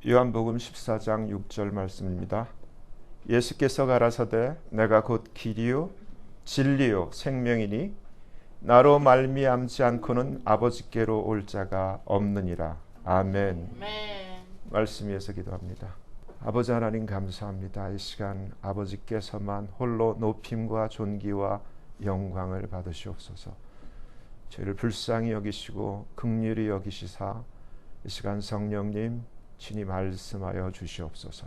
요한복음 14장 6절 말씀입니다. 예수께서 가라사대 내가 곧 길이요 진리요 생명이니 나로 말미암지 않고는 아버지께로 올 자가 없느니라. 아멘. 말씀 위해서 기도합니다. 아버지 하나님 감사합니다. 이 시간 아버지께서만 홀로 높임과 존귀와 영광을 받으시옵소서. 저희를 불쌍히 여기시고 긍휼히 여기시사 이 시간 성령님 친히 말씀하여 주시옵소서.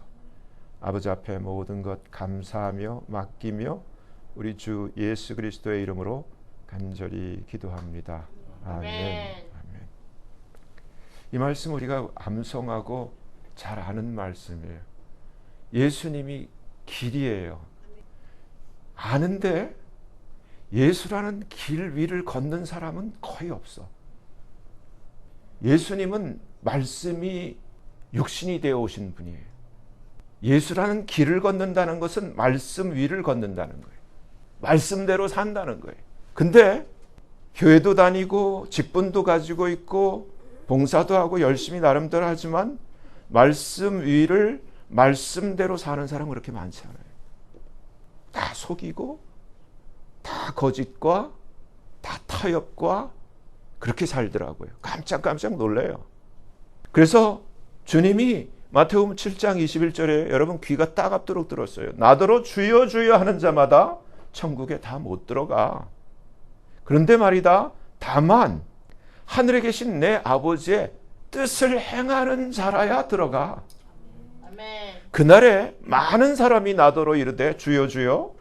아버지 앞에 모든 것 감사하며 맡기며 우리 주 예수 그리스도의 이름으로 간절히 기도합니다. 아멘. 아멘. 이 말씀 우리가 암송하고 잘 아는 말씀이에요. 예수님이 길이에요. 아는데 예수라는 길 위를 걷는 사람은 거의 없어. 예수님은 말씀이 육신이 되어 오신 분이에요. 예수라는 길을 걷는다는 것은 말씀 위를 걷는다는 거예요. 말씀대로 산다는 거예요. 근데 교회도 다니고 직분도 가지고 있고 봉사도 하고 열심히 나름대로 하지만 말씀 위를 말씀대로 사는 사람은 그렇게 많지 않아요. 다 속이고 다 거짓과 다 타협과 그렇게 살더라고요. 깜짝 놀래요. 그래서 주님이 마태복음 7장 21절에 여러분 귀가 따갑도록 들었어요. 나더러 주여 주여 하는 자마다 천국에 다 못 들어가. 그런데 말이다, 다만 하늘에 계신 내 아버지의 뜻을 행하는 자라야 들어가. 그날에 많은 사람이 나더러 이르되 주여 주여,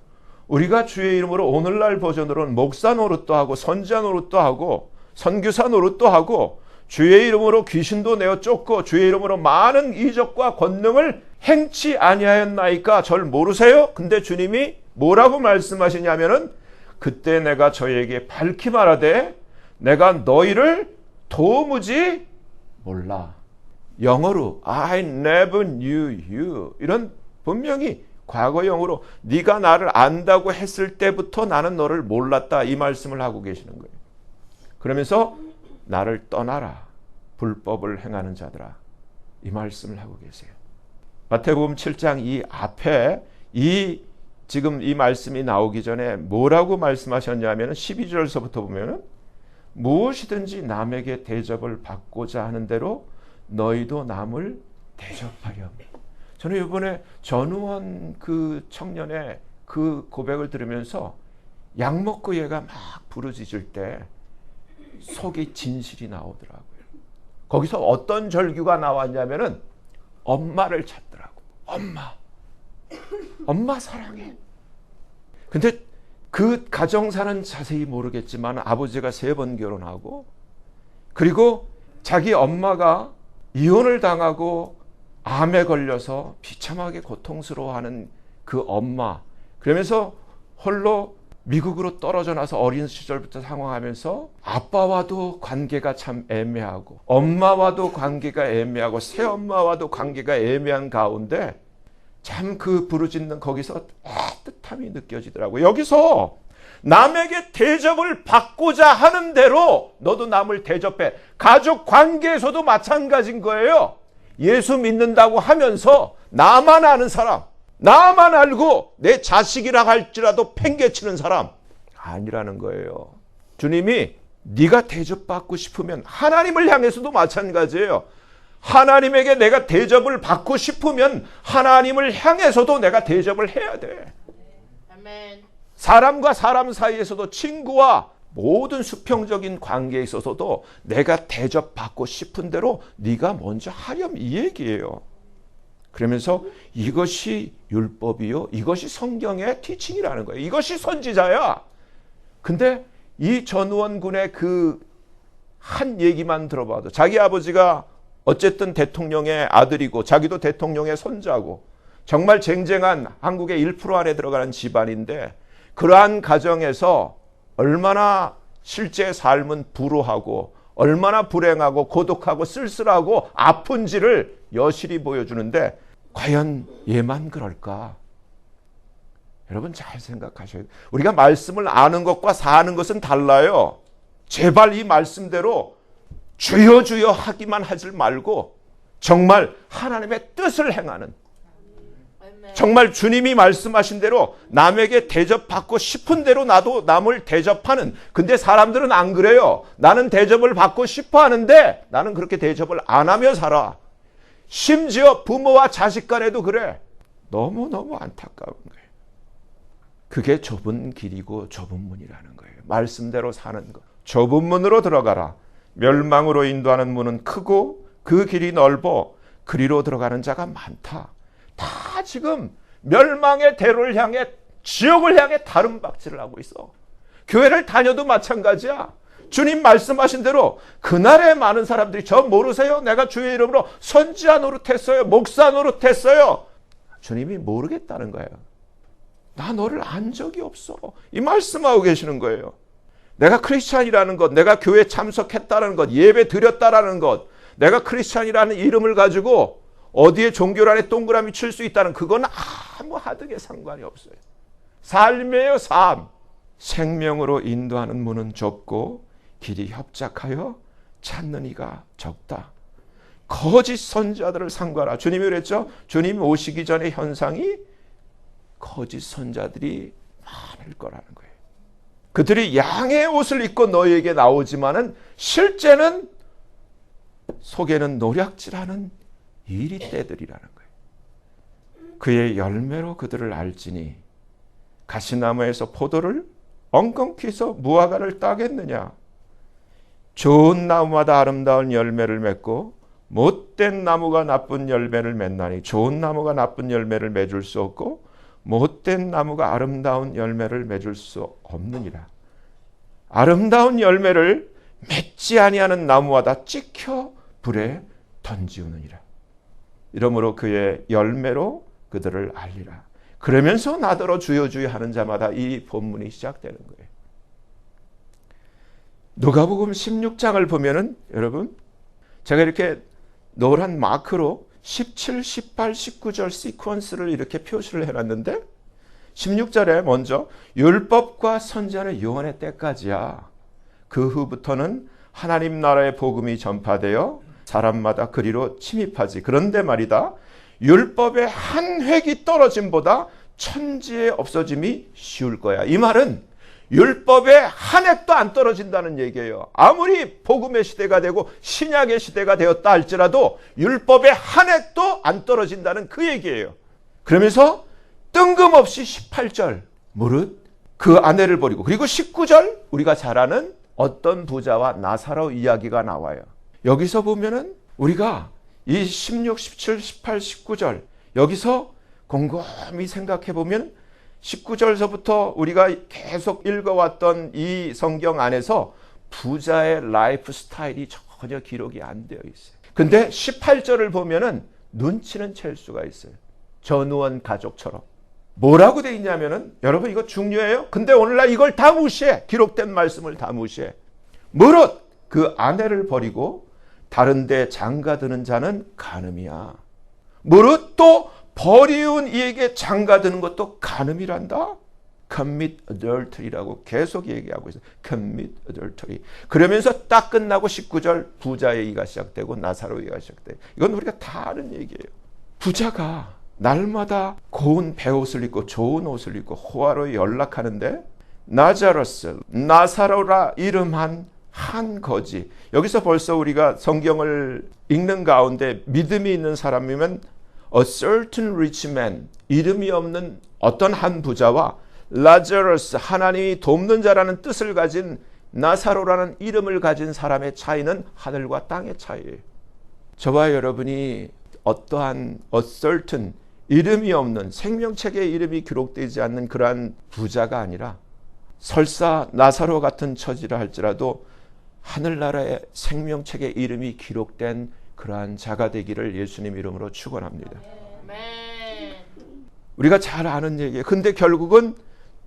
우리가 주의 이름으로 오늘날 버전으로는 목사 노릇도 하고 선지자 노릇도 하고 선교사 노릇도 하고 주의 이름으로 귀신도 내어 쫓고 주의 이름으로 많은 이적과 권능을 행치 아니하였나이까 절 모르세요? 근데 주님이 뭐라고 말씀하시냐면은 그때 내가 저희에게 밝히 말하되 내가 너희를 도무지 몰라. 영어로 I never knew you. 이런 분명히 과거형으로 네가 나를 안다고 했을 때부터 나는 너를 몰랐다, 이 말씀을 하고 계시는 거예요. 그러면서 나를 떠나라, 불법을 행하는 자들아, 이 말씀을 하고 계세요. 마태복음 7장 이 앞에 지금 이 말씀이 나오기 전에 뭐라고 말씀하셨냐면 12절서부터 보면 무엇이든지 남에게 대접을 받고자 하는 대로 너희도 남을 대접하렴. 저는 이번에 전우원 그 청년의 그 고백을 들으면서 약 먹고 얘가 막 부르짖을 때 속이 진실이 나오더라고요. 거기서 어떤 절규가 나왔냐면은 엄마를 찾더라고. 엄마 사랑해. 근데 그 가정사는 자세히 모르겠지만 아버지가 3번 결혼하고 그리고 자기 엄마가 이혼을 당하고 암에 걸려서 비참하게 고통스러워하는 그 엄마, 그러면서 홀로 미국으로 떨어져 나서 어린 시절부터 상황하면서 아빠와도 관계가 참 애매하고 엄마와도 관계가 애매하고 새엄마와도 관계가 애매한 가운데 참 그 부르짖는 거기서 따뜻함이 느껴지더라고요. 여기서 남에게 대접을 받고자 하는 대로 너도 남을 대접해. 가족 관계에서도 마찬가지인 거예요. 예수 믿는다고 하면서 나만 아는 사람, 나만 알고 내 자식이라 할지라도 팽개치는 사람 아니라는 거예요. 주님이 네가 대접받고 싶으면, 하나님을 향해서도 마찬가지예요. 하나님에게 내가 대접을 받고 싶으면 하나님을 향해서도 내가 대접을 해야 돼. 아멘. 사람과 사람 사이에서도 친구와 모든 수평적인 관계에 있어서도 내가 대접받고 싶은 대로 네가 먼저 하렴, 이 얘기예요. 그러면서 이것이 율법이요, 이것이 성경의 티칭이라는 거예요. 이것이 선지자야. 근데 이 전우원 군의 그 한 얘기만 들어봐도 자기 아버지가 어쨌든 대통령의 아들이고 자기도 대통령의 손자고 정말 쟁쟁한 한국의 1% 안에 들어가는 집안인데 그러한 가정에서 얼마나 실제 삶은 불우하고 얼마나 불행하고 고독하고 쓸쓸하고 아픈지를 여실히 보여주는데 과연 얘만 그럴까? 여러분 잘 생각하셔야 돼요. 우리가 말씀을 아는 것과 사는 것은 달라요. 제발 이 말씀대로 주여 주여 하기만 하지 말고 정말 하나님의 뜻을 행하는, 정말 주님이 말씀하신 대로 남에게 대접받고 싶은 대로 나도 남을 대접하는. 근데 사람들은 안 그래요. 나는 대접을 받고 싶어 하는데 나는 그렇게 대접을 안 하며 살아. 심지어 부모와 자식 간에도 그래. 너무너무 안타까운 거예요. 그게 좁은 길이고 좁은 문이라는 거예요. 말씀대로 사는 것. 좁은 문으로 들어가라. 멸망으로 인도하는 문은 크고 그 길이 넓어 그리로 들어가는 자가 많다. 다 지금 멸망의 대로를 향해, 지옥을 향해 다름박질을 하고 있어. 교회를 다녀도 마찬가지야. 주님 말씀하신 대로 그날에 많은 사람들이 저 모르세요? 내가 주의 이름으로 선지자 노릇했어요. 목사 노릇했어요. 주님이 모르겠다는 거예요. 나 너를 안 적이 없어. 이 말씀하고 계시는 거예요. 내가 크리스찬이라는 것, 내가 교회에 참석했다는 것, 예배 드렸다라는 것, 내가 크리스찬이라는 이름을 가지고 어디에 종교란에 동그라미 칠 수 있다는, 그건 아무 하등에 상관이 없어요. 삶이에요, 삶. 생명으로 인도하는 문은 좁고 길이 협착하여 찾는 이가 적다. 거짓 선지자들을 삼가라. 주님이 그랬죠. 주님 오시기 전의 현상이 거짓 선지자들이 많을 거라는 거예요. 그들이 양의 옷을 입고 너희에게 나오지만은 실제는 속에는 노략질하는 이리떼들이라는 거예요. 그의 열매로 그들을 알지니 가시나무에서 포도를 엉겅퀴 해서 무화과를 따겠느냐. 좋은 나무마다 아름다운 열매를 맺고 못된 나무가 나쁜 열매를 맺나니 좋은 나무가 나쁜 열매를 맺을 수 없고 못된 나무가 아름다운 열매를 맺을 수 없느니라. 아름다운 열매를 맺지 아니하는 나무마다 찍혀 불에 던지우느니라. 이러므로 그의 열매로 그들을 알리라. 그러면서 나더러 주여 주여 하는 자마다 이 본문이 시작되는 거예요. 누가복음 16장을 보면은 여러분, 제가 이렇게 노란 마크로 17, 18, 19절 시퀀스를 이렇게 표시를 해놨는데 16절에 먼저 율법과 선지자는 요한의 때까지야. 그 후부터는 하나님 나라의 복음이 전파되어 사람마다 그리로 침입하지. 그런데 말이다, 율법의 한 획이 떨어짐보다 천지의 없어짐이 쉬울 거야. 이 말은 율법의 한 획도 안 떨어진다는 얘기예요. 아무리 복음의 시대가 되고 신약의 시대가 되었다 할지라도 율법의 한 획도 안 떨어진다는 그 얘기예요. 그러면서 뜬금없이 18절 무릇 그 아내를 버리고, 그리고 19절 우리가 잘 아는 어떤 부자와 나사로 이야기가 나와요. 여기서 보면은 우리가 이 16, 17, 18, 19절 여기서 곰곰이 생각해 보면 19절서부터 우리가 계속 읽어왔던 이 성경 안에서 부자의 라이프 스타일이 전혀 기록이 안 되어 있어요. 근데 18절을 보면은 눈치는 챌 수가 있어요. 전우원 가족처럼. 뭐라고 돼 있냐면은, 여러분 이거 중요해요. 근데 오늘날 이걸 다 무시해. 기록된 말씀을 다 무시해. 무릇 그 아내를 버리고 다른 데 장가드는 자는 간음이야. 무릇 또 버리운 이에게 장가드는 것도 간음이란다. commit adultery라고 계속 얘기하고 있어요. commit adultery. 그러면서 딱 끝나고 19절 부자 얘기가 시작되고 나사로 얘기가 시작돼요. 이건 우리가 다 아는 얘기예요. 부자가 날마다 고운 베옷을 입고 좋은 옷을 입고 호화로이 연락하는데 나자로스, 나사로라 이름한 한 거지. 여기서 벌써 우리가 성경을 읽는 가운데 믿음이 있는 사람이면 a certain rich man, 이름이 없는 어떤 한 부자와 라자로스, 하나님이 돕는 자라는 뜻을 가진 나사로라는 이름을 가진 사람의 차이는 하늘과 땅의 차이예요. 저와 여러분이 어떠한 a certain, 이름이 없는, 생명책에 이름이 기록되지 않는 그러한 부자가 아니라 설사 나사로 같은 처지라 할지라도 하늘나라의 생명책에 이름이 기록된 그러한 자가 되기를 예수님 이름으로 축원합니다. 우리가 잘 아는 얘기예요. 근데 결국은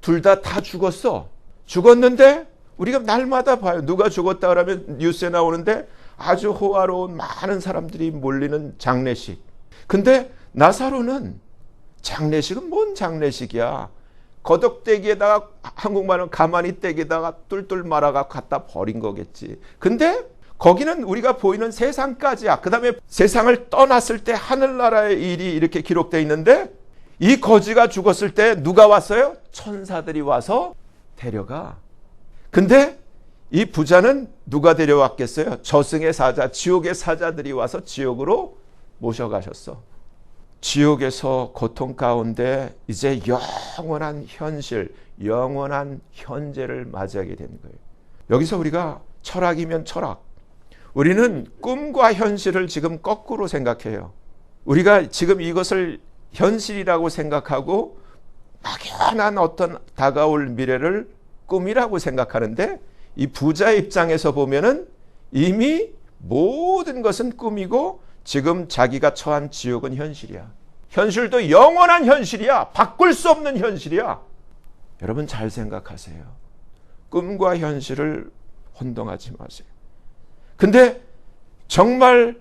둘 다 죽었어. 죽었는데 우리가 날마다 봐요. 누가 죽었다 그러면 뉴스에 나오는데 아주 호화로운 많은 사람들이 몰리는 장례식. 근데 나사로는 장례식은 뭔 장례식이야. 거덕대기에다가, 한국말은 가만히 떼기에다가 뚫뚫 말아가 갖다 버린 거겠지. 근데 거기는 우리가 보이는 세상까지야. 그 다음에 세상을 떠났을 때 하늘나라의 일이 이렇게 기록되어 있는데 이 거지가 죽었을 때 누가 왔어요? 천사들이 와서 데려가. 근데 이 부자는 누가 데려왔겠어요? 저승의 사자, 지옥의 사자들이 와서 지옥으로 모셔가셨어. 지옥에서 고통 가운데 이제 영원한 현실, 영원한 현재를 맞이하게 되는 거예요. 여기서 우리가 철학이면 철학. 우리는 꿈과 현실을 지금 거꾸로 생각해요. 우리가 지금 이것을 현실이라고 생각하고 막연한 어떤 다가올 미래를 꿈이라고 생각하는데 이 부자의 입장에서 보면은 이미 모든 것은 꿈이고 지금 자기가 처한 지옥은 현실이야. 현실도 영원한 현실이야. 바꿀 수 없는 현실이야. 여러분 잘 생각하세요. 꿈과 현실을 혼동하지 마세요. 근데 정말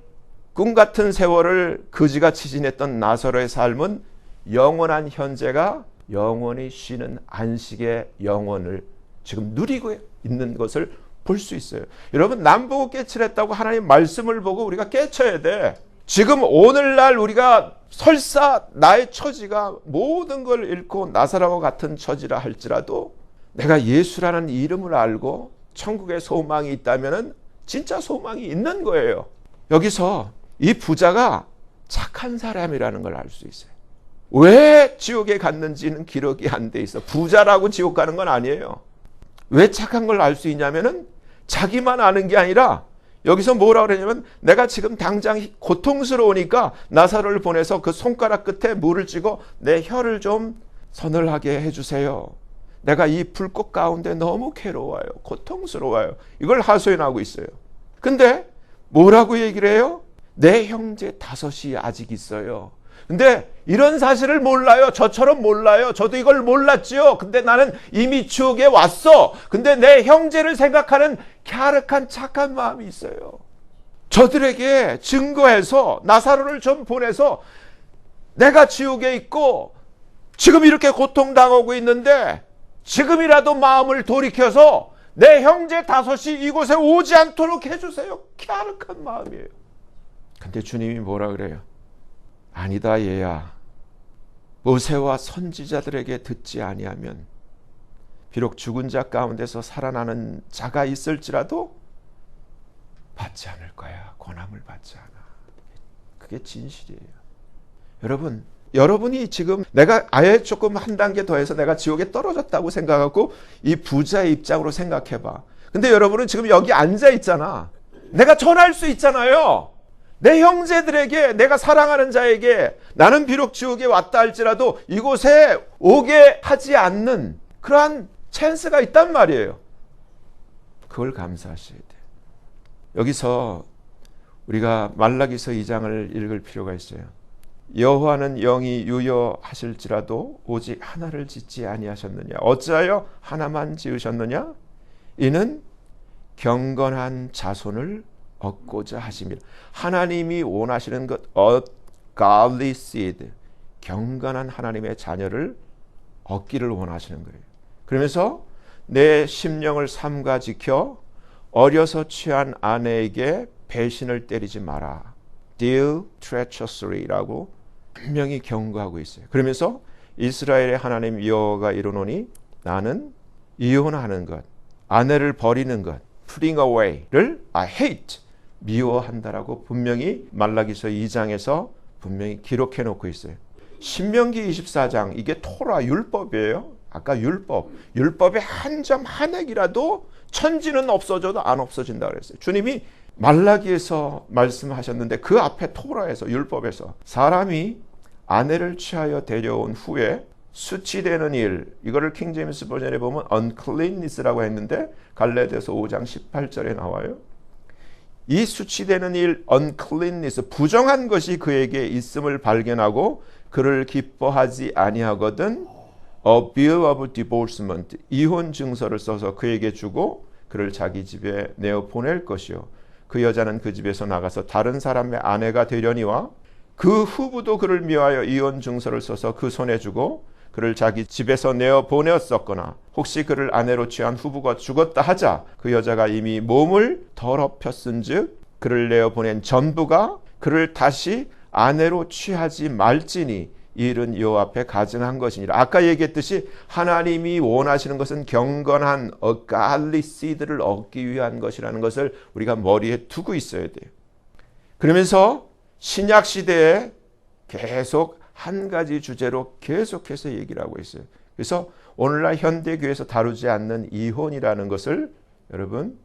꿈 같은 세월을 거지같이 지냈던 나사로의 삶은 영원한 현재가 영원히 쉬는 안식의 영혼을 지금 누리고 있는 것을 볼 수 있어요. 여러분 남 보고 깨치랬다고 하나님 말씀을 보고 우리가 깨쳐야 돼. 지금 오늘날 우리가 설사 나의 처지가 모든 걸 잃고 나사로와 같은 처지라 할지라도 내가 예수라는 이름을 알고 천국의 소망이 있다면 진짜 소망이 있는 거예요. 여기서 이 부자가 착한 사람이라는 걸 알 수 있어요. 왜 지옥에 갔는지는 기록이 안 돼 있어. 부자라고 지옥 가는 건 아니에요. 왜 착한 걸 알 수 있냐면은 자기만 아는 게 아니라 여기서 뭐라고 그러냐면 내가 지금 당장 고통스러우니까 나사로를 보내서 그 손가락 끝에 물을 찌고 내 혀를 좀 서늘하게 해주세요. 내가 이 불꽃 가운데 너무 괴로워요. 고통스러워요. 이걸 하소연하고 있어요. 근데 뭐라고 얘기를 해요? 내 형제 5이 아직 있어요. 근데 이런 사실을 몰라요. 저처럼 몰라요. 저도 이걸 몰랐지요. 근데 나는 이미 지옥에 왔어. 근데 내 형제를 생각하는 갸륵한 착한 마음이 있어요. 저들에게 증거해서 나사로를 좀 보내서 내가 지옥에 있고 지금 이렇게 고통당하고 있는데 지금이라도 마음을 돌이켜서 내 형제 5이 이곳에 오지 않도록 해주세요. 갸륵한 마음이에요. 근데 주님이 뭐라 그래요? 아니다 얘야. 모세와 선지자들에게 듣지 아니하면 비록 죽은 자 가운데서 살아나는 자가 있을지라도 받지 않을 거야. 권함을 받지 않아. 그게 진실이에요. 여러분이 지금 내가 아예 조금 한 단계 더해서 내가 지옥에 떨어졌다고 생각하고 이 부자의 입장으로 생각해봐. 근데 여러분은 지금 여기 앉아 있잖아. 내가 전할 수 있잖아요. 내 형제들에게, 내가 사랑하는 자에게 나는 비록 지옥에 왔다 할지라도 이곳에 오게 하지 않는 그러한 찬스가 있단 말이에요. 그걸 감사하셔야 돼요. 여기서 우리가 말라기서 2장을 읽을 필요가 있어요. 여호와는 영이 유효하실지라도 오직 하나를 짓지 아니하셨느냐. 어찌하여 하나만 지으셨느냐. 이는 경건한 자손을 얻고자 하심이라. 하나님이 원하시는 것, godly seed, 경건한 하나님의 자녀를 얻기를 원하시는 거예요. 그러면서 내 심령을 삼가 지켜 어려서 취한 아내에게 배신을 때리지 마라. deal treacherously라고 분명히 경고하고 있어요. 그러면서 이스라엘의 하나님 여호와가 이르노니 나는 이혼하는 것, 아내를 버리는 것, putting away를 I hate, 미워한다라고 분명히 말라기서 2장에서 분명히 기록해 놓고 있어요. 신명기 24장, 이게 토라 율법이에요. 아까 율법의 한 점 한 액이라도 천지는 없어져도 안 없어진다 그랬어요. 주님이 말라기에서 말씀하셨는데 그 앞에 토라에서, 율법에서 사람이 아내를 취하여 데려온 후에 수치되는 일, 이거를 킹제임스 버전에 보면 uncleanness라고 했는데 갈라디아서 5장 18절에 나와요. 이 수치되는 일, uncleanness, 부정한 것이 그에게 있음을 발견하고 그를 기뻐하지 아니하거든 a bill of divorcement, 이혼 증서를 써서 그에게 주고 그를 자기 집에 내어 보낼 것이요. 그 여자는 그 집에서 나가서 다른 사람의 아내가 되려니와 그 후부도 그를 미워하여 이혼 증서를 써서 그 손에 주고 그를 자기 집에서 내어 보내었었거나 혹시 그를 아내로 취한 후부가 죽었다 하자 그 여자가 이미 몸을 더럽혔은즉 그를 내어 보낸 전부가 그를 다시 아내로 취하지 말지니 이 일은 여호와 앞에 가증한 것이니라. 아까 얘기했듯이 하나님이 원하시는 것은 경건한 godly seed를 얻기 위한 것이라는 것을 우리가 머리에 두고 있어야 돼요. 그러면서 신약 시대에 계속 한 가지 주제로 계속해서 얘기를 하고 있어요. 그래서 오늘날 현대교회에서 다루지 않는 이혼이라는 것을 여러분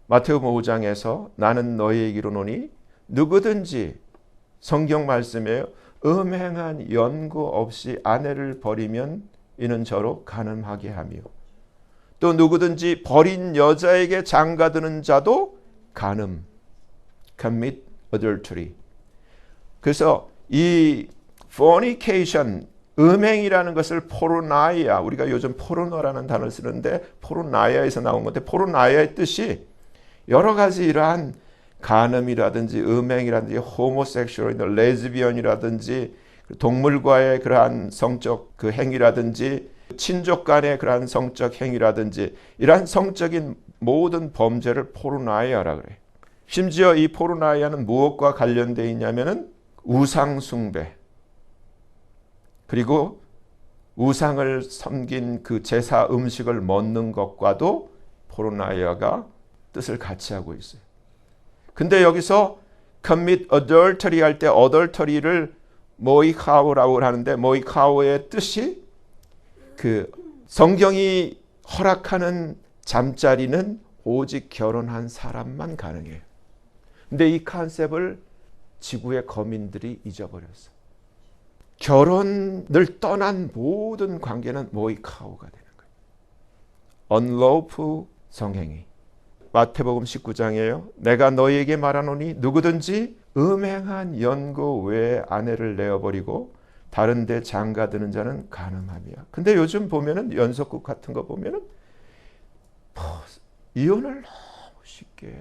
마태복음 5장에서 나는 너희에게 이르노니 누구든지 성경 말씀이에요. 음행한 연고 없이 아내를 버리면 이는 저로 간음하게 하며 또 누구든지 버린 여자에게 장가드는 자도 간음 commit adultery. 그래서 이 fornication 음행이라는 것을 포르나이아 우리가 요즘 포르노라는 단어를 쓰는데 포르나이아에서 나온 건데 포르나이아의 뜻이 여러 가지 이러한 간음이라든지 음행이라든지 호모섹슈얼이나 레즈비언이라든지 동물과의 그러한 성적 그 행위라든지 친족 간의 그러한 성적 행위라든지 이러한 성적인 모든 범죄를 포르나이아라 그래요. 심지어 이 포르나이아는 무엇과 관련되어 있냐면은 우상 숭배 그리고 우상을 섬긴 그 제사 음식을 먹는 것과도 포르나이아가 뜻을 같이 하고 있어요. 근데 여기서 commit adultery 할 때 adultery를 모이카오라고 하는데 모이카오의 뜻이 그 성경이 허락하는 잠자리는 오직 결혼한 사람만 가능해요. 근데 이 컨셉을 지구의 거민들이 잊어버렸어. 결혼을 떠난 모든 관계는 모이카오가 되는 거예요. unlawful 성행위. 마태복음 19장이에요. 내가 너희에게 말하노니 누구든지 음행한 연고 외에 아내를 내어버리고 다른 데 장가드는 자는 간음하며. 근데 요즘 보면은 연속극 같은 거 보면은 이혼을 너무 쉽게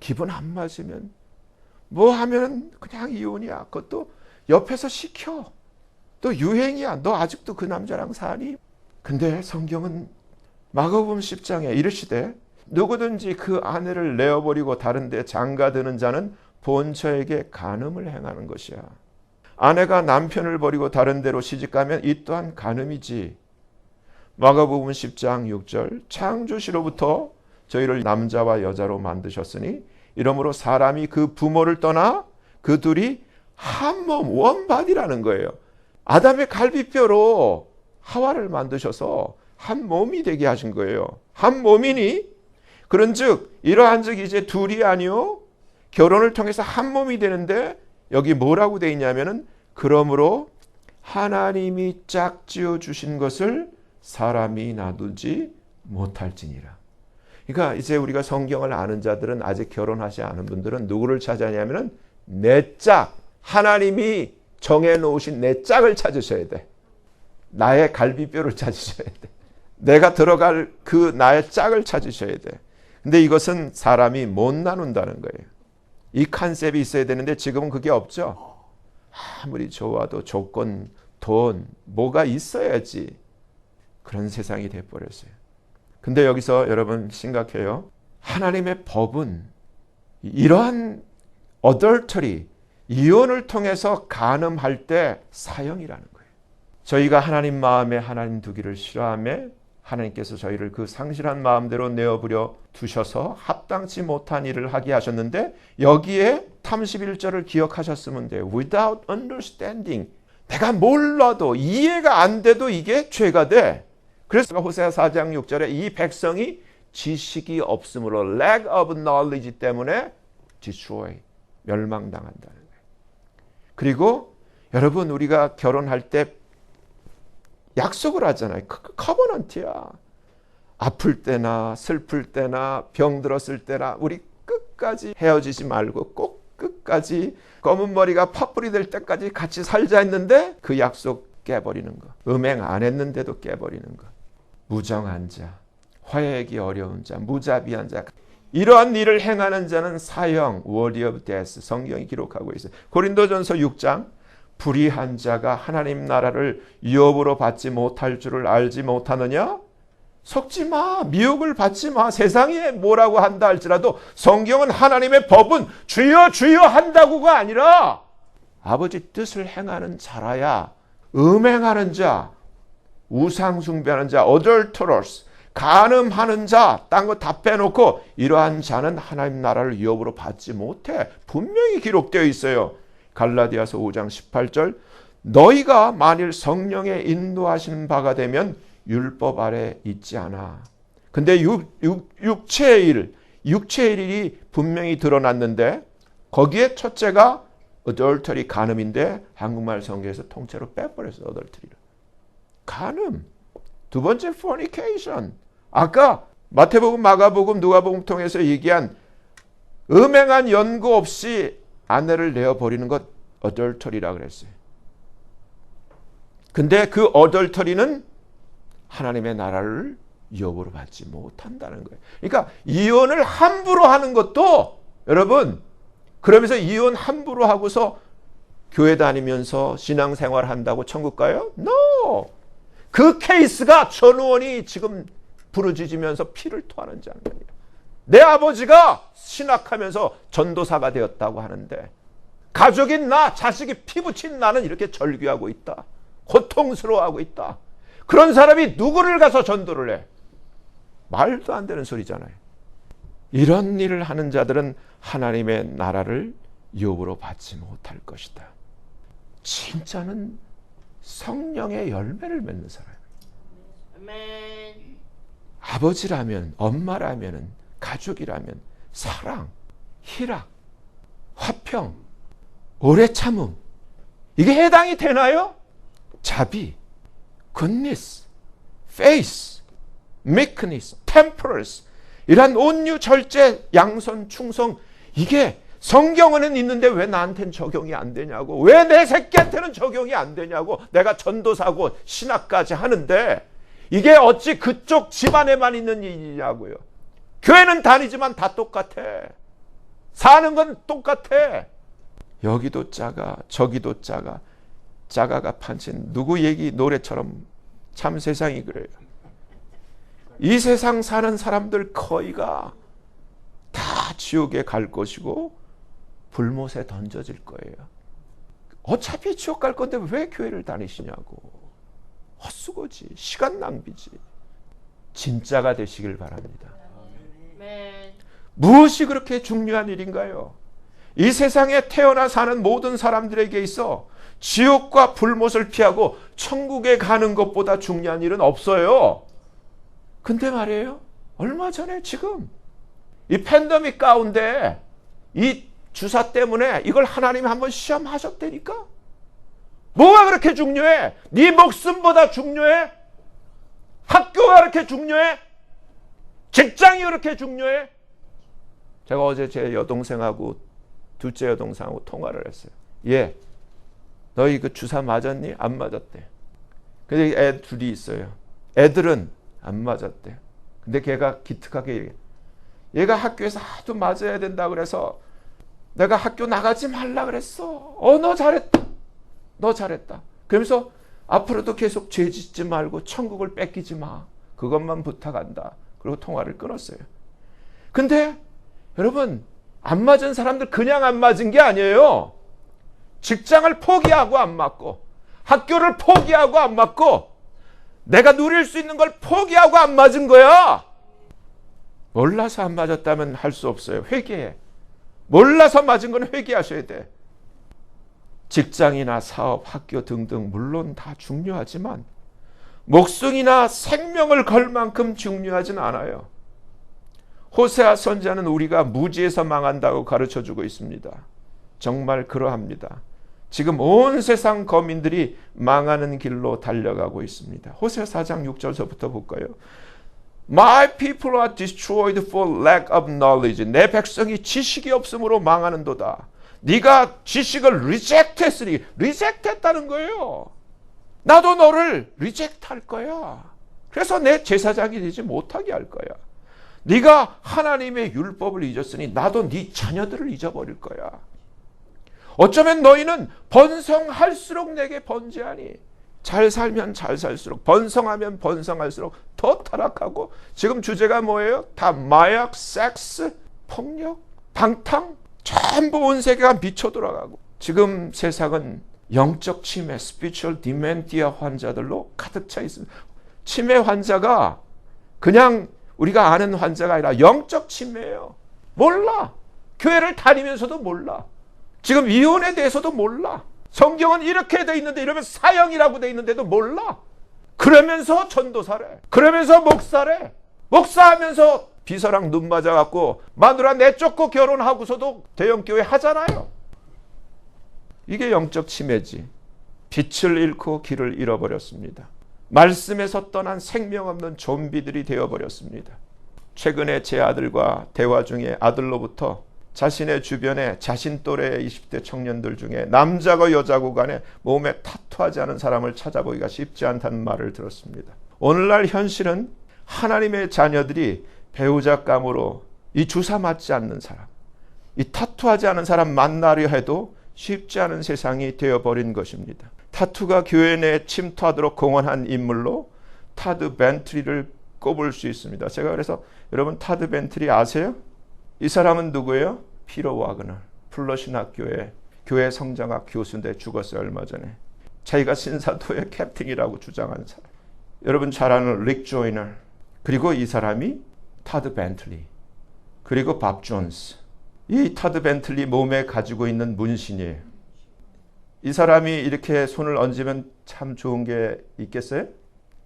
기분 안 맞으면 뭐 하면 그냥 이혼이야. 그것도 옆에서 시켜. 또 유행이야. 너 아직도 그 남자랑 사니? 근데 성경은 마가복음 10장에 이르시되 누구든지 그 아내를 내어버리고 다른 데 장가드는 자는 본처에게 간음을 행하는 것이야. 아내가 남편을 버리고 다른 데로 시집가면 이 또한 간음이지. 마가복음 10장 6절 창조시로부터 저희를 남자와 여자로 만드셨으니 이러므로 사람이 그 부모를 떠나 그 둘이 한 몸 원바디라는 거예요. 아담의 갈비뼈로 하와를 만드셔서 한 몸이 되게 하신 거예요. 한 몸이니 그런즉 이러한즉 이제 둘이 아니요 결혼을 통해서 한 몸이 되는데 여기 뭐라고 돼 있냐면은 그러므로 하나님이 짝지어 주신 것을 사람이 놔두지 못할지니라. 그러니까 이제 우리가 성경을 아는 자들은 아직 결혼하지 않은 분들은 누구를 찾아냐면은 내 짝, 하나님이 정해놓으신 내 짝을 찾으셔야 돼. 나의 갈비뼈를 찾으셔야 돼. 내가 들어갈 그 나의 짝을 찾으셔야 돼. 근데 이것은 사람이 못 나눈다는 거예요. 이 컨셉이 있어야 되는데 지금은 그게 없죠. 아무리 좋아도 조건, 돈, 뭐가 있어야지 그런 세상이 돼버렸어요. 근데 여기서 여러분 심각해요. 하나님의 법은 이러한 adultery, 이혼을 통해서 간음할 때 사형이라는 거예요. 저희가 하나님 마음에 하나님 두기를 싫어하며 하나님께서 저희를 그 상실한 마음대로 내어버려 두셔서 합당치 못한 일을 하게 하셨는데 여기에 31절을 기억하셨으면 돼요. Without understanding. 내가 몰라도 이해가 안 돼도 이게 죄가 돼. 그래서 호세아 4장 6절에 이 백성이 지식이 없으므로 lack of knowledge 때문에 destroy, 멸망당한다는 거예요. 그리고 여러분 우리가 결혼할 때 약속을 하잖아요. 커버넌트야. 아플 때나 슬플 때나 병들었을 때나 우리 끝까지 헤어지지 말고 꼭 끝까지 검은 머리가 팥불이 될 때까지 같이 살자 했는데 그 약속 깨버리는 거. 음행 안 했는데도 깨버리는 거. 무정한 자, 화해하기 어려운 자, 무자비한 자. 이러한 일을 행하는 자는 사형, word of death, 성경이 기록하고 있어요. 고린도전서 6장 불의한 자가 하나님 나라를 유업으로 받지 못할 줄을 알지 못하느냐? 속지 마. 미혹을 받지 마. 세상에 뭐라고 한다 할지라도 성경은 하나님의 법은 주여 주여 한다고가 아니라 아버지 뜻을 행하는 자라야, 음행하는 자, 우상 숭배하는 자, adulterers, 간음하는 자, 딴 거 다 빼놓고 이러한 자는 하나님 나라를 유업으로 받지 못해. 분명히 기록되어 있어요. 갈라디아서 5장 18절, 너희가 만일 성령의 인도하시는 바가 되면 율법 아래 있지 않아. 근데 육체의 일이 분명히 드러났는데 거기에 첫째가 adultery, 간음인데 한국말 성경에서 통째로 빼버렸어요. adultery를. 간음. 두 번째 fornication. 아까 마태복음, 마가복음, 누가복음 통해서 얘기한 음행한 연고 없이 아내를 내어버리는 것 adultery라 그랬어요. 근데 그 adultery는 하나님의 나라를 유업으로 받지 못한다는 거예요. 그러니까 이혼을 함부로 하는 것도 여러분, 그러면서 이혼 함부로 하고서 교회 다니면서 신앙생활 한다고 천국 가요? No! 그 케이스가 전우원이 지금 부르짖으면서 피를 토하는 장면이에요. 내 아버지가 신학하면서 전도사가 되었다고 하는데 가족인 나, 자식이 피 붙인 나는 이렇게 절규하고 있다. 고통스러워하고 있다. 그런 사람이 누구를 가서 전도를 해? 말도 안 되는 소리잖아요. 이런 일을 하는 자들은 하나님의 나라를 유업으로 받지 못할 것이다. 진짜는 성령의 열매를 맺는 사람이에요. 아버지라면, 엄마라면, 가족이라면 사랑, 희락, 화평, 오래 참음, 이게 해당이 되나요? 자비, goodness, faith, meekness, temperance, 이러한 온유, 절제, 양선, 충성, 이게 성경에는 있는데 왜 나한테는 적용이 안 되냐고, 왜 내 새끼한테는 적용이 안 되냐고, 내가 전도사고 신학까지 하는데 이게 어찌 그쪽 집안에만 있는 일이냐고요. 교회는 다니지만 다 똑같아. 사는 건 똑같아. 여기도 작아, 저기도 작아. 작아가 판친 누구 얘기 노래처럼 참 세상이 그래요. 이 세상 사는 사람들 거의가 다 지옥에 갈 것이고 불못에 던져질 거예요. 어차피 지옥 갈 건데 왜 교회를 다니시냐고. 헛수고지. 시간 낭비지. 진짜가 되시길 바랍니다. 무엇이 그렇게 중요한 일인가요? 이 세상에 태어나 사는 모든 사람들에게 있어 지옥과 불못을 피하고 천국에 가는 것보다 중요한 일은 없어요. 근데 말이에요, 얼마 전에 지금 이 팬데믹 가운데 이 주사 때문에 이걸 하나님이 한번 시험하셨다니까? 뭐가 그렇게 중요해? 네 목숨보다 중요해? 학교가 그렇게 중요해? 직장이 그렇게 중요해? 제가 어제 제 여동생하고 둘째 여동생하고 통화를 했어요. 얘, 너희 그 주사 맞았니? 안 맞았대. 근데 애 둘이 있어요. 애들은 안 맞았대. 근데 걔가 기특하게 얘기해. 얘가 학교에서 하도 맞아야 된다 그래서 내가 학교 나가지 말라 그랬어. 너 잘했다. 너 잘했다. 그러면서 앞으로도 계속 죄 짓지 말고 천국을 뺏기지 마. 그것만 부탁한다. 그리고 통화를 끊었어요. 근데 여러분, 안 맞은 사람들 그냥 안 맞은 게 아니에요. 직장을 포기하고 안 맞고, 학교를 포기하고 안 맞고, 내가 누릴 수 있는 걸 포기하고 안 맞은 거야. 몰라서 안 맞았다면 할 수 없어요. 회개해. 몰라서 맞은 건 회개하셔야 돼. 직장이나 사업, 학교 등등 물론 다 중요하지만 목숨이나 생명을 걸 만큼 중요하진 않아요. 호세아 선지자는 우리가 무지에서 망한다고 가르쳐주고 있습니다. 정말 그러합니다. 지금 온 세상 거민들이 망하는 길로 달려가고 있습니다. 호세아 4장 6절서부터 볼까요? My people are destroyed for lack of knowledge. 내 백성이 지식이 없음으로 망하는도다. 네가 지식을 reject했으니, reject했다는 거예요. 나도 너를 reject 할 거야. 그래서 내 제사장이 되지 못하게 할 거야. 네가 하나님의 율법을 잊었으니 나도 네 자녀들을 잊어버릴 거야. 어쩌면 너희는 번성할수록 내게 번제하니. 잘 살면 잘 살수록, 번성하면 번성할수록 더 타락하고, 지금 주제가 뭐예요? 다 마약, 섹스, 폭력, 방탕, 전부 온 세계가 미쳐 돌아가고, 지금 세상은 영적 치매, 스피리추얼 디멘티아 환자들로 가득 차 있습니다. 치매 환자가 그냥 우리가 아는 환자가 아니라 영적 치매예요. 몰라. 교회를 다니면서도 몰라. 지금 이혼에 대해서도 몰라. 성경은 이렇게 돼 있는데, 이러면 사형이라고 돼 있는데도 몰라. 그러면서 전도사래. 그러면서 목사래. 목사하면서 비서랑 눈 맞아갖고 마누라 내쫓고 결혼하고서도 대형교회 하잖아요. 이게 영적 치매지. 빛을 잃고 길을 잃어버렸습니다. 말씀에서 떠난 생명 없는 좀비들이 되어버렸습니다. 최근에 제 아들과 대화 중에 아들로부터 자신의 주변에 자신 또래의 20대 청년들 중에 남자고 여자고 간에 몸에 타투하지 않은 사람을 찾아보기가 쉽지 않다는 말을 들었습니다. 오늘날 현실은 하나님의 자녀들이 배우자감으로 이 주사 맞지 않는 사람, 이 타투하지 않은 사람 만나려 해도 쉽지 않은 세상이 되어버린 것입니다. 타투가 교회 내에 침투하도록 공헌한 인물로 타드 벤트리를 꼽을 수 있습니다. 제가 그래서 여러분 타드 벤트리 아세요? 이 사람은 누구예요? 피터 와그너, 플러신학교의 교회 성장학 교수인데 죽었어요, 얼마 전에. 자기가 신사도의 캡틴이라고 주장하는 사람. 여러분 잘 아는 릭 조이너, 그리고 이 사람이 타드 벤틀리, 그리고 밥 존스. 이 타드 벤틀리 몸에 가지고 있는 문신이에요. 이 사람이 이렇게 손을 얹으면 참 좋은 게 있겠어요?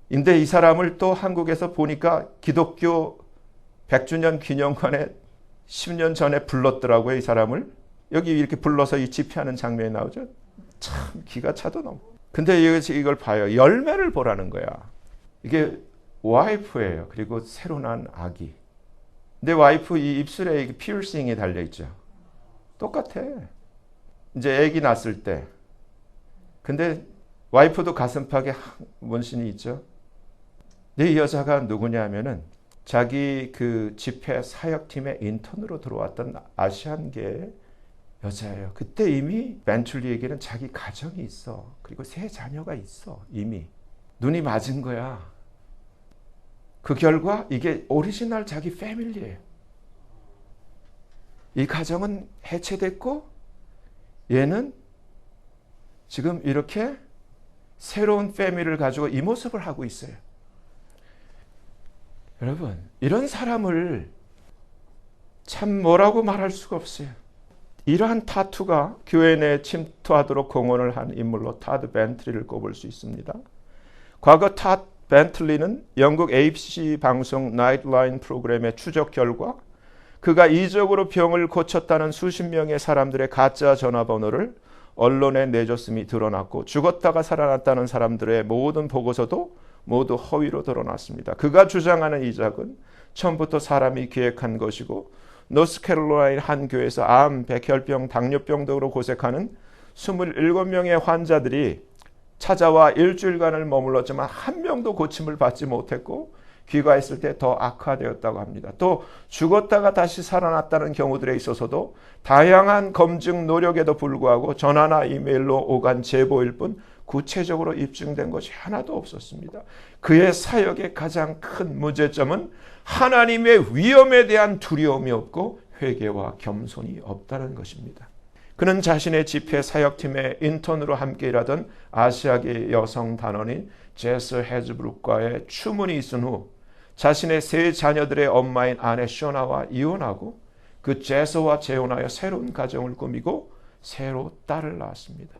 근데 이 사람을 또 한국에서 보니까 기독교 100주년 기념관에 10년 전에 불렀더라고요, 이 사람을. 여기 이렇게 불러서 이 집회하는 장면이 나오죠. 참 기가 차도 넘어. 근데 이걸 봐요. 열매를 보라는 거야. 이게 와이프예요. 그리고 새로 난 아기. 근데 와이프 이 입술에 피어싱이 달려있죠. 똑같아. 이제 아기 낳았을 때. 근데 와이프도 가슴팍에 문신이 있죠. 근데 이 여자가 누구냐면은 자기 그 집회 사역팀의 인턴으로 들어왔던 아시안계의 여자예요. 그때 이미 벤틀리에게는 자기 가정이 있어. 그리고 세 자녀가 있어. 이미. 눈이 맞은 거야. 그 결과 이게 오리지널 자기 패밀리예요. 이 가정은 해체됐고 얘는 지금 이렇게 새로운 패밀리를 가지고 이 모습을 하고 있어요. 여러분, 이런 사람을 참 뭐라고 말할 수가 없어요. 이러한 타투가 교회 내에 침투하도록 공헌을 한 인물로 타드 벤틀리를 꼽을 수 있습니다. 과거 타드 벤틀리는 영국 ABC 방송 나이트라인 프로그램의 추적 결과 그가 이적으로 병을 고쳤다는 수십 명의 사람들의 가짜 전화번호를 언론에 내줬음이 드러났고, 죽었다가 살아났다는 사람들의 모든 보고서도 모두 허위로 드러났습니다. 그가 주장하는 이적은 처음부터 사람이 기획한 것이고, 노스캐롤라이나 한 교회에서 암, 백혈병, 당뇨병 등으로 고생하는 27명의 환자들이 찾아와 일주일간을 머물렀지만 한 명도 고침을 받지 못했고 귀가했을 때 더 악화되었다고 합니다. 또 죽었다가 다시 살아났다는 경우들에 있어서도 다양한 검증 노력에도 불구하고 전화나 이메일로 오간 제보일 뿐 구체적으로 입증된 것이 하나도 없었습니다. 그의 사역의 가장 큰 문제점은 하나님의 위엄에 대한 두려움이 없고 회개와 겸손이 없다는 것입니다. 그는 자신의 집회 사역팀의 인턴으로 함께 일하던 아시아계 여성 단원인 제스 헤즈브룩과의 추문이 있은 후 자신의 세 자녀들의 엄마인 아내 쇼나와 이혼하고 그 제스와 재혼하여 새로운 가정을 꾸미고 새로 딸을 낳았습니다.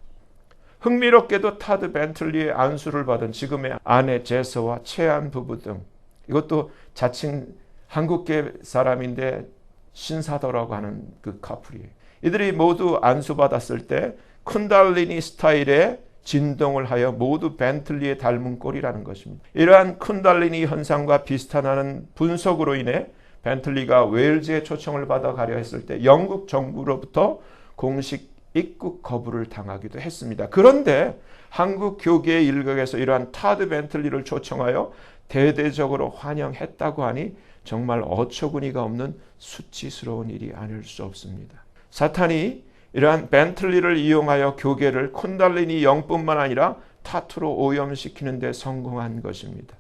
흥미롭게도 타드 벤틀리의 안수를 받은 지금의 아내 제스와 최안 부부 등, 이것도 자칭 한국계 사람인데 신사도라고 하는 그 커플이에요. 이들이 모두 안수받았을 때 쿤달리니 스타일의 진동을 하여 모두 벤틀리에 닮은 꼴이라는 것입니다. 이러한 쿤달리니 현상과 비슷하다는 분석으로 인해 벤틀리가 웨일즈에 초청을 받아 가려 했을 때 영국 정부로부터 공식 입국 거부를 당하기도 했습니다. 그런데 한국 교계의 일각에서 이러한 타드 벤틀리를 초청하여 대대적으로 환영했다고 하니 정말 어처구니가 없는 수치스러운 일이 아닐 수 없습니다. 사탄이 이러한 벤틀리를 이용하여 교계를 콘달리니 영뿐만 아니라 타투로 오염시키는 데 성공한 것입니다.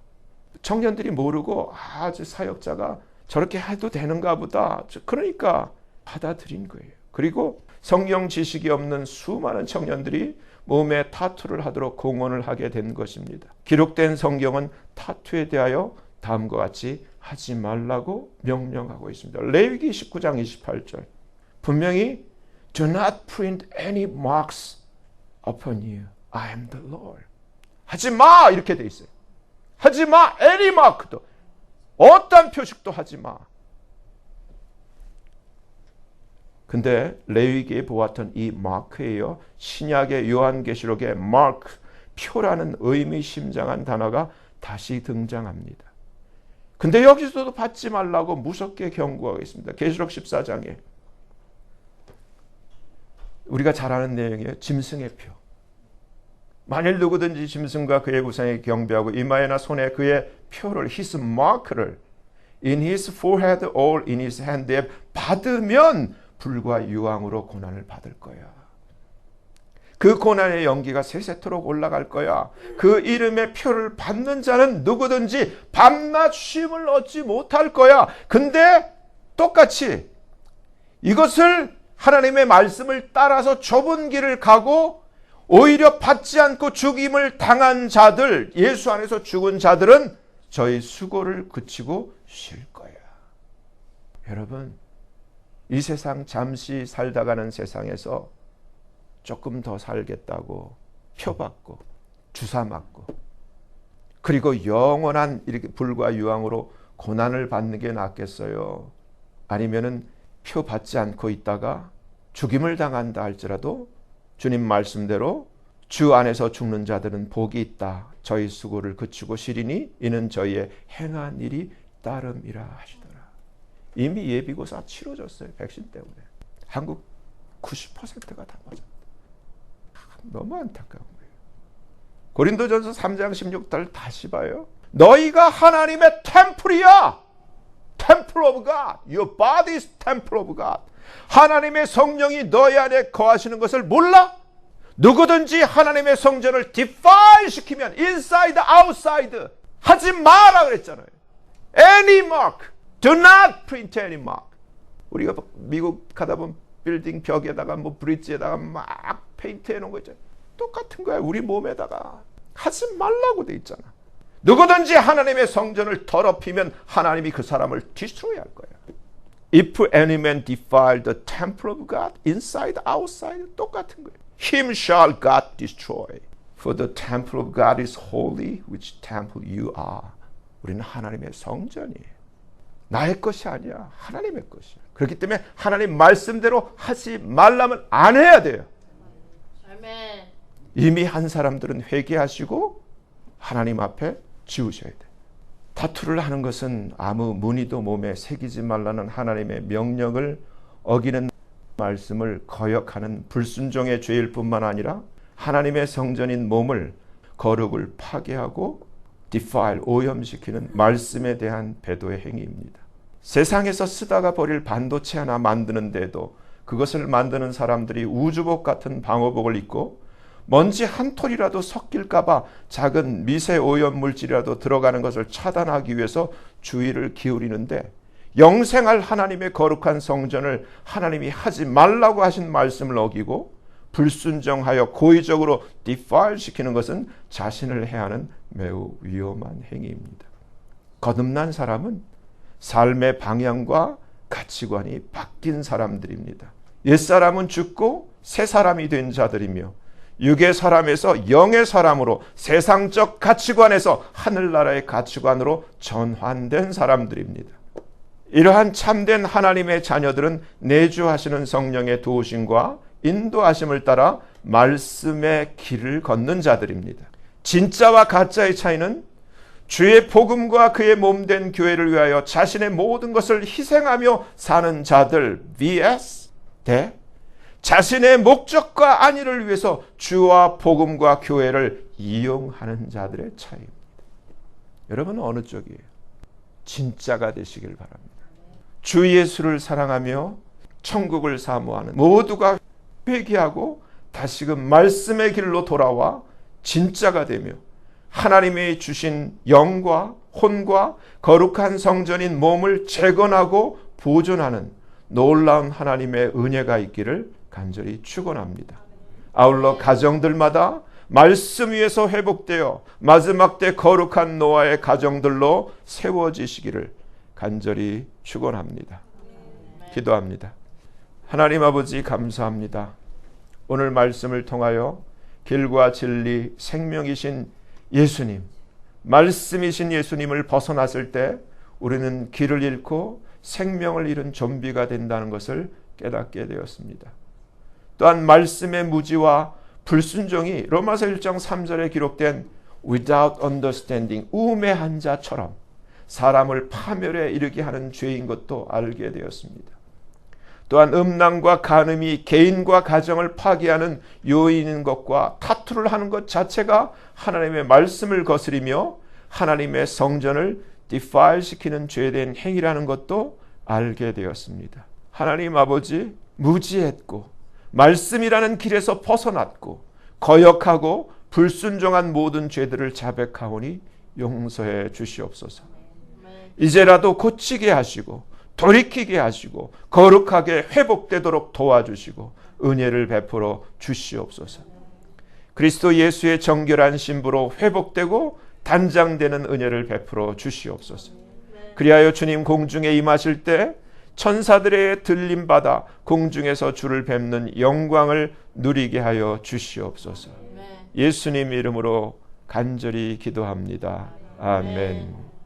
청년들이 모르고 아주 사역자가 저렇게 해도 되는가 보다. 그러니까 받아들인 거예요. 그리고 성경 지식이 없는 수많은 청년들이 몸에 타투를 하도록 공언을 하게 된 것입니다. 기록된 성경은 타투에 대하여 다음과 같이 하지 말라고 명령하고 있습니다. 레위기 19장 28절 분명히 Do not print any marks upon you. I am the Lord. 하지 마! 이렇게 돼 있어요. 하지 마! any mark도. 어떤 표식도 하지 마. 근데 레위기에 보았던 이 마크예요. 신약의 요한계시록의 마크, 표라는 의미심장한 단어가 다시 등장합니다. 근데 여기서도 받지 말라고 무섭게 경고하고 있습니다. 계시록 14장에 우리가 잘 아는 내용이에요. 짐승의 표. 만일 누구든지 짐승과 그의 우상에 경배하고 이마에나 손에 그의 표를 his mark를 in his forehead or in his hand에 받으면 불과 유황으로 고난을 받을 거야. 그 고난의 연기가 세세토록 올라갈 거야. 그 이름의 표를 받는 자는 누구든지 밤낮 쉼을 얻지 못할 거야. 근데 똑같이 이것을 하나님의 말씀을 따라서 좁은 길을 가고 오히려 받지 않고 죽임을 당한 자들, 예수 안에서 죽은 자들은 저희 수고를 그치고 쉴 거야. 여러분, 이 세상 잠시 살다 가는 세상에서 조금 더 살겠다고 표받고 주사 맞고 그리고 영원한 이렇게 불과 유황으로 고난을 받는 게 낫겠어요? 아니면은 표 받지 않고 있다가 죽임을 당한다 할지라도 주님 말씀대로 주 안에서 죽는 자들은 복이 있다. 저희 수고를 그치고 쉬리니 이는 저희의 행한 일이 따름이라 하시더라. 이미 예비고사 치러졌어요. 백신 때문에. 한국 90%가 다 맞았다. 너무 안타까운 거예요. 고린도전서 3장 16절 다시 봐요. 너희가 하나님의 템플이야. Temple of God. Your body is temple of God. 하나님의 성령이 너희 안에 거하시는 것을 몰라? 누구든지 하나님의 성전을 defile 시키면 inside, outside 하지 마라 그랬잖아요. Any mark. Do not print any mark. 우리가 미국 가다 보면 빌딩 벽에다가 뭐 브릿지에다가 막 페인트 해놓은 거 있잖아요. 똑같은 거야. 우리 몸에다가 하지 말라고 돼 있잖아. 누구든지 하나님의 성전을 더럽히면 하나님이 그 사람을 destroy 할 거야. If any man defile the temple of God, inside, outside 똑같은 거예요. Him shall God destroy. For the temple of God is holy, which temple you are. 우리는 하나님의 성전이에요. 나의 것이 아니야. 하나님의 것이야. 그렇기 때문에 하나님 말씀대로 하지 말라면 안 해야 돼요. 아멘. 이미 한 사람들은 회개하시고 하나님 앞에 지우셔야 돼. 타투를 하는 것은 아무 무늬도 몸에 새기지 말라는 하나님의 명령을 어기는 말씀을 거역하는 불순종의 죄일 뿐만 아니라 하나님의 성전인 몸을 거룩을 파괴하고 defile, 오염시키는 말씀에 대한 배도의 행위입니다. 세상에서 쓰다가 버릴 반도체 하나 만드는데도 그것을 만드는 사람들이 우주복 같은 방호복을 입고 먼지 한 톨이라도 섞일까 봐 작은 미세 오염 물질이라도 들어가는 것을 차단하기 위해서 주의를 기울이는데 영생할 하나님의 거룩한 성전을 하나님이 하지 말라고 하신 말씀을 어기고 불순종하여 고의적으로 defile 시키는 것은 자신을 해하는 매우 위험한 행위입니다. 거듭난 사람은 삶의 방향과 가치관이 바뀐 사람들입니다. 옛사람은 죽고 새 사람이 된 자들이며 육의 사람에서 영의 사람으로 세상적 가치관에서 하늘나라의 가치관으로 전환된 사람들입니다. 이러한 참된 하나님의 자녀들은 내주하시는 성령의 도우심과 인도하심을 따라 말씀의 길을 걷는 자들입니다. 진짜와 가짜의 차이는 주의 복음과 그의 몸된 교회를 위하여 자신의 모든 것을 희생하며 사는 자들 vs 대 자신의 목적과 안위를 위해서 주와 복음과 교회를 이용하는 자들의 차이입니다. 여러분은 어느 쪽이에요? 진짜가 되시길 바랍니다. 주 예수를 사랑하며 천국을 사모하는 모두가 회개하고 다시금 말씀의 길로 돌아와 진짜가 되며 하나님이 주신 영과 혼과 거룩한 성전인 몸을 재건하고 보존하는 놀라운 하나님의 은혜가 있기를 간절히 축원합니다. 아울러 가정들마다 말씀 위에서 회복되어 마지막 때 거룩한 노아의 가정들로 세워지시기를 간절히 축원합니다. 기도합니다. 하나님 아버지 감사합니다. 오늘 말씀을 통하여 길과 진리 생명이신 예수님, 말씀이신 예수님을 벗어났을 때 우리는 길을 잃고 생명을 잃은 좀비가 된다는 것을 깨닫게 되었습니다. 또한 말씀의 무지와 불순종이 로마서 1장 3절에 기록된 without understanding, 우매한 자처럼 사람을 파멸에 이르게 하는 죄인 것도 알게 되었습니다. 또한 음란과 간음이 개인과 가정을 파괴하는 요인인 것과 타투를 하는 것 자체가 하나님의 말씀을 거스리며 하나님의 성전을 defile 시키는 죄된 행위라는 것도 알게 되었습니다. 하나님 아버지, 무지했고 말씀이라는 길에서 벗어났고 거역하고 불순종한 모든 죄들을 자백하오니 용서해 주시옵소서. 이제라도 고치게 하시고 돌이키게 하시고 거룩하게 회복되도록 도와주시고 은혜를 베풀어 주시옵소서. 그리스도 예수의 정결한 신부로 회복되고 단장되는 은혜를 베풀어 주시옵소서. 그리하여 주님 공중에 임하실 때 천사들의 들림받아 공중에서 주를 뵙는 영광을 누리게 하여 주시옵소서. 예수님 이름으로 간절히 기도합니다. 아멘.